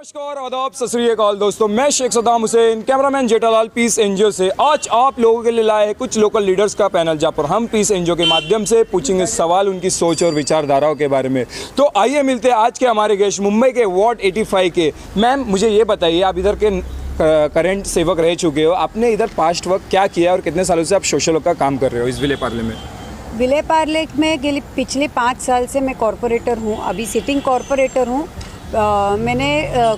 नमस्कार, आदाब, सत श्री अकाल दोस्तों। मैं Sheikh Saddam Hussain, cameraman Jethalal peace NGO से आज आप लोगों के लिए लाए हैं कुछ लोकल लीडर्स का पैनल, जहाँ पर हम पीस एनजीओ के माध्यम से पूछेंगे सवाल उनकी सोच और विचारधाराओं के बारे में। तो आइए मिलते हैं आज के हमारे गेस्ट मुंबई के वार्ड 85 के। मैम, मुझे ये बताइए, आप इधर के करंट सेवक रह चुके हो, आपने इधर पास्ट वर्क क्या किया और कितने सालों से आप सोशल वर्क का काम कर रहे हो इस विले पार्ले में? विले पार्ले में पिछले 5 साल से मैं कॉरपोरेटर हूँ, अभी सिटिंग कॉरपोरेटर हूँ। मैंने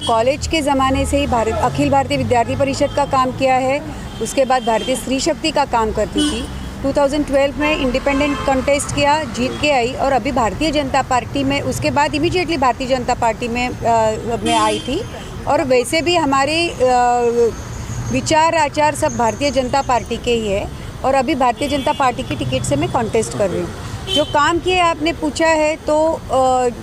कॉलेज के ज़माने से ही अखिल भारतीय विद्यार्थी परिषद का काम किया है। उसके बाद भारतीय स्त्री शक्ति का काम करती थी। 2012 में इंडिपेंडेंट कंटेस्ट किया, जीत के आई और अभी भारतीय जनता पार्टी में, उसके बाद इमीडिएटली भारतीय जनता पार्टी में आई थी। और वैसे भी हमारे विचार आचार सब भारतीय जनता पार्टी के ही है और अभी भारतीय जनता पार्टी की टिकट से मैं कॉन्टेस्ट कर रही हूँ। जो काम किए आपने पूछा है, तो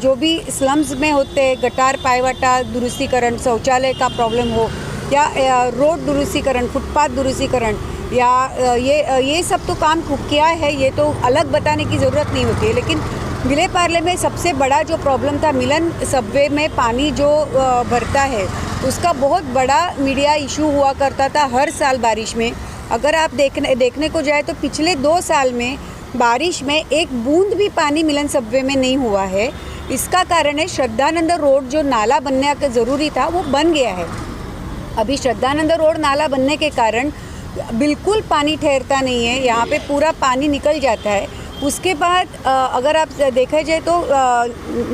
जो भी स्लम्स में होते गटार पायवाटा दुरुस्तीकरण, शौचालय का प्रॉब्लम हो या रोड दुरुस्तीकरण, फुटपाथ दुरुस्तीकरण या ये सब तो काम किया है, ये तो अलग बताने की ज़रूरत नहीं होती है। लेकिन विले पार्ले में सबसे बड़ा जो प्रॉब्लम था, मिलन सबवे में पानी जो भरता है, उसका बहुत बड़ा मीडिया इशू हुआ करता था हर साल बारिश में। अगर आप देखने को जाए तो पिछले 2 साल में बारिश में एक बूंद भी पानी मिलन सबवे में नहीं हुआ है। इसका कारण है श्रद्धानंद रोड, जो नाला बनने का ज़रूरी था वो बन गया है। अभी श्रद्धानंद रोड नाला बनने के कारण बिल्कुल पानी ठहरता नहीं है, यहाँ पे पूरा पानी निकल जाता है। उसके बाद अगर आप देखा जाए तो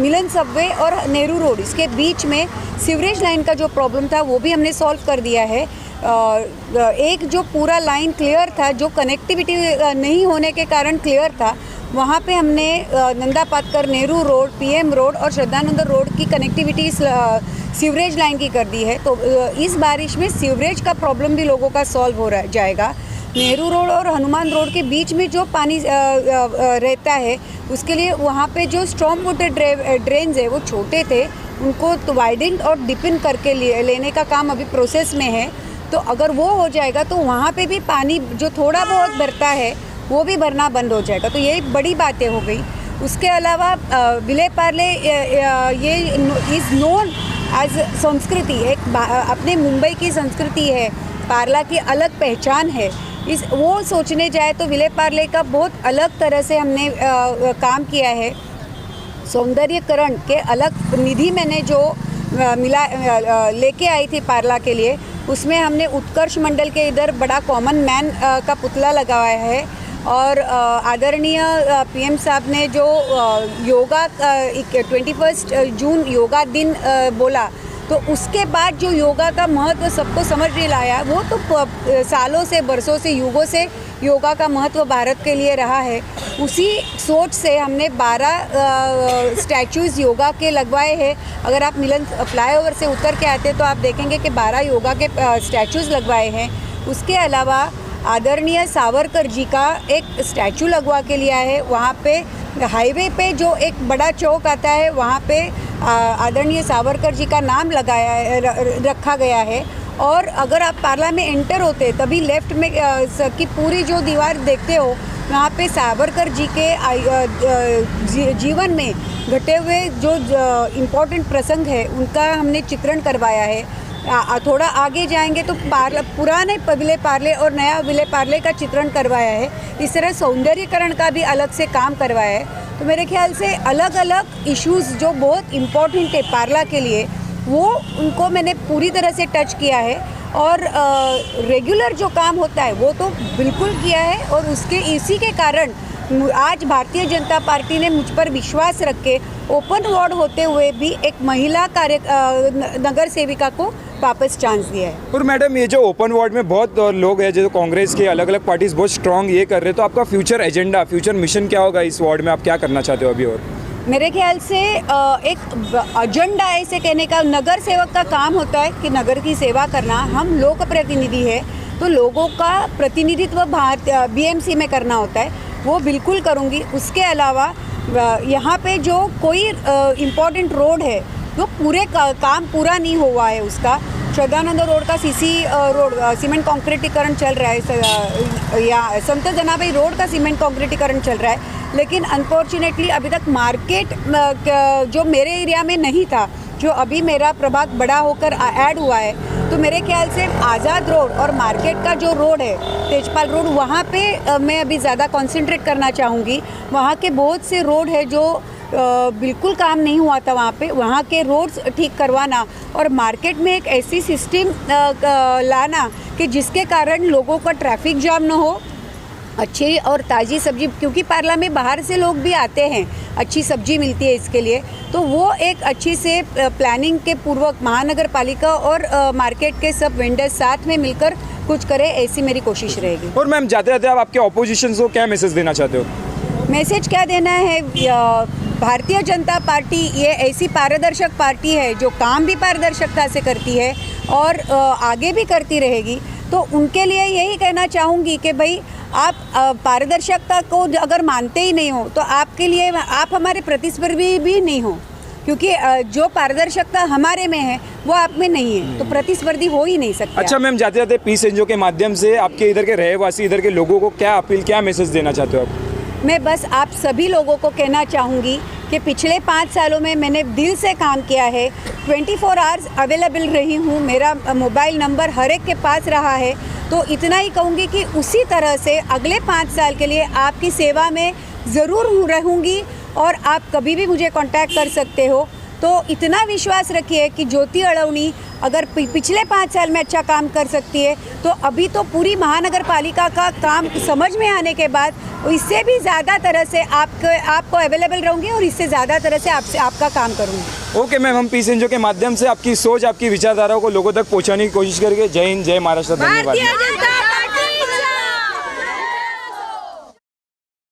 मिलन सबवे और नेहरू रोड, इसके बीच में सीवरेज लाइन का जो प्रॉब्लम था वो भी हमने सॉल्व कर दिया है। एक जो पूरा लाइन क्लियर था, जो कनेक्टिविटी नहीं होने के कारण क्लियर था, वहाँ पे हमने Nanda Patkar Nehru road, PM road और श्रद्धानंद रोड की कनेक्टिविटी सीवरेज लाइन की कर दी है। तो इस बारिश में सीवरेज का प्रॉब्लम भी लोगों का सॉल्व हो जाएगा। नेहरू रोड और हनुमान रोड के बीच में जो पानी रहता है, उसके लिए वहाँ पे जो स्टॉर्म वाटर ड्रेन्स है वो छोटे थे, उनको तो वाइडन और डिपिन करके लेने का काम अभी प्रोसेस में है। तो अगर वो हो जाएगा तो वहाँ पे भी पानी जो थोड़ा बहुत भरता है वो भी भरना बंद हो जाएगा। तो ये बड़ी बातें हो गई। उसके अलावा विले पार्ले ये इज़ नोन एज संस्कृति, एक अपने मुंबई की संस्कृति है, पार्ला की अलग पहचान है। वो सोचने जाए तो विले पार्ले का बहुत अलग तरह से हमने काम किया है। सौंदर्यकरण के अलग निधि मैंने जो लेके आई थी पार्ला के लिए, उसमें हमने उत्कर्ष मंडल के इधर बड़ा कॉमन मैन का पुतला लगाया है। और आदरणीय पीएम साहब ने जो योगा 21 जून योगा दिन बोला, तो उसके बाद जो योगा का महत्व सबको समझ में लाया, वो तो सालों से, बरसों से, युगों से योगा का महत्व भारत के लिए रहा है। उसी सोच से हमने 12 स्टैचूज़ योगा के लगवाए हैं। अगर आप मिलन फ्लाईओवर से उतर के आते तो आप देखेंगे कि 12 योगा के स्टैचूज़ लगवाए हैं। उसके अलावा आदरणीय सावरकर जी का एक स्टैचू लगवा के लिया है। वहाँ पे हाईवे पे जो एक बड़ा चौक आता है, वहाँ पे आदरणीय सावरकर जी का नाम रखा गया है। और अगर आप पार्ला में एंटर होते तभी लेफ़्ट में की पूरी जो दीवार देखते हो, वहाँ पे सावरकर जी के जीवन में घटे हुए जो इम्पोर्टेंट प्रसंग है उनका हमने चित्रण करवाया है। थोड़ा आगे जाएंगे तो पुराने विले पार्ले और नया विले पार्ले का चित्रण करवाया है। इस तरह सौंदर्यीकरण का भी अलग से काम करवाया है। तो मेरे ख्याल से अलग अलग इश्यूज़ जो बहुत इम्पोर्टेंट है पार्ला के लिए, वो उनको मैंने पूरी तरह से टच किया है। और रेगुलर जो काम होता है वो तो बिल्कुल किया है। और इसी के कारण आज भारतीय जनता पार्टी ने मुझ पर विश्वास रख के ओपन वार्ड होते हुए भी एक महिला नगर सेविका को वापस चांस दिया है। और मैडम, ये जो ओपन वार्ड में बहुत लोग हैं, जो कांग्रेस के अलग अलग पार्टीज बहुत स्ट्रांग ये कर रहे हैं, तो आपका फ्यूचर एजेंडा, फ्यूचर मिशन क्या होगा इस वार्ड में? आप क्या करना चाहते हो अभी? और मेरे ख्याल से एक एजेंडा ऐसे कहने का, नगर सेवक का काम होता है कि नगर की सेवा करना। हम लोक प्रतिनिधि है तो लोगों का प्रतिनिधित्व बीएमसी में करना होता है, वो बिल्कुल करूँगी। उसके अलावा यहाँ पे जो कोई इम्पोर्टेंट रोड है वो पूरे काम पूरा नहीं हुआ है, उसका श्रद्धानंद रोड का सीसी रोड सीमेंट कॉन्क्रीटीकरण चल रहा है, या संत जनाबाई रोड का सीमेंट कॉन्क्रीटीकरण चल रहा है। लेकिन अनफॉर्चुनेटली अभी तक मार्केट जो मेरे एरिया में नहीं था, जो अभी मेरा प्रभाग बड़ा होकर ऐड हुआ है, तो मेरे ख्याल से आज़ाद रोड और मार्केट का जो रोड है तेजपाल रोड, वहाँ पे मैं अभी ज़्यादा कंसंट्रेट करना चाहूँगी। वहाँ के बहुत से रोड है जो बिल्कुल काम नहीं हुआ था वहाँ के रोड्स ठीक करवाना और मार्केट में एक ऐसी सिस्टम लाना कि जिसके कारण लोगों का ट्रैफिक जाम ना हो, अच्छी और ताज़ी सब्जी, क्योंकि पार्ला में बाहर से लोग भी आते हैं, अच्छी सब्जी मिलती है इसके लिए, तो वो एक अच्छी से प्लानिंग के पूर्वक महानगर पालिका और मार्केट के सब वेंडर्स साथ में मिलकर कुछ करें, ऐसी मेरी कोशिश रहेगी। और मैम जाते जाते आप आपके ऑपोजिशन को क्या मैसेज देना चाहते हो? मैसेज क्या देना है, भारतीय जनता पार्टी ये ऐसी पारदर्शक पार्टी है जो काम भी पारदर्शिता से करती है और आगे भी करती रहेगी। तो उनके लिए यही कहना चाहूँगी कि भाई आप पारदर्शिता को अगर मानते ही नहीं हो तो आपके लिए आप हमारे प्रतिस्पर्धी भी नहीं हो, क्योंकि जो पारदर्शिता हमारे में है वो आप में नहीं है, तो प्रतिस्पर्धी हो ही नहीं सकते। अच्छा मैम, जाते जाते पीस एनजीओ के माध्यम से आपके इधर के रहवासी, इधर के लोगों को क्या अपील, क्या मैसेज देना चाहते हो आप? मैं बस आप सभी लोगों को कहना चाहूँगी कि पिछले 5 सालों में मैंने दिल से काम किया है, 24 आवर्स अवेलेबल रही हूँ, मेरा मोबाइल नंबर हर एक के पास रहा है, तो इतना ही कहूँगी कि उसी तरह से अगले 5 साल के लिए आपकी सेवा में ज़रूर रहूँगी और आप कभी भी मुझे कांटेक्ट कर सकते हो। तो इतना विश्वास रखिए कि ज्योति अड़वनी अगर पिछले 5 साल में अच्छा काम कर सकती है, तो अभी तो पूरी महानगर पालिका का काम समझ में आने के बाद इससे भी ज़्यादा तरह से आपको अवेलेबल रहूँगी और इससे ज़्यादा तरह से आपका काम करूँगी। ओके मैम, हम पीस एनजीओ के माध्यम से आपकी सोच, आपकी विचारधाराओं को लोगों तक पहुँचाने की कोशिश करेंगे। जय हिंद, जय महाराष्ट्र, धन्यवाद।